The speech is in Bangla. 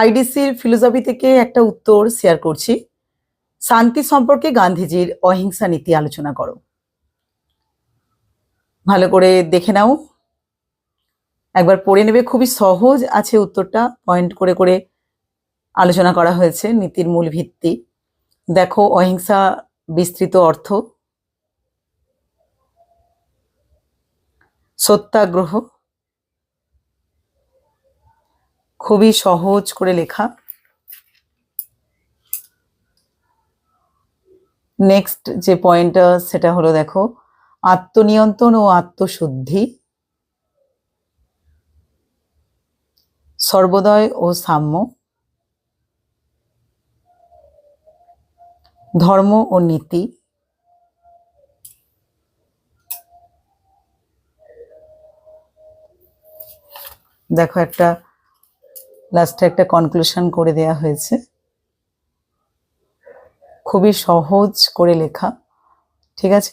আইডিসির ফিলোসফি থেকে একটা উত্তর শেয়ার করছি। শান্তি সম্পর্কে গান্ধীজির অহিংসা নীতি আলোচনা করো। ভালো করে দেখে নাও, একবার পড়ে নেবে। খুবই সহজ আছে উত্তরটা, পয়েন্ট করে করে আলোচনা করা হয়েছে। নীতির মূল ভিত্তি দেখো, অহিংসা বিস্তৃত অর্থ, সত্যাগ্রহ, খুবই সহজ করে লেখা। নেক্সট যে পয়েন্টটা সেটা হলো দেখো, আত্মনিয়ন্ত্রণ ও আত্মশুদ্ধি, সর্বোদয় ও সাম্য, ধর্ম ও নীতি, দেখো একটা লাস্টে একটা কনক্লুশন করে দেয়া হয়েছে, খুবই সহজ করে লেখা। ঠিক আছে।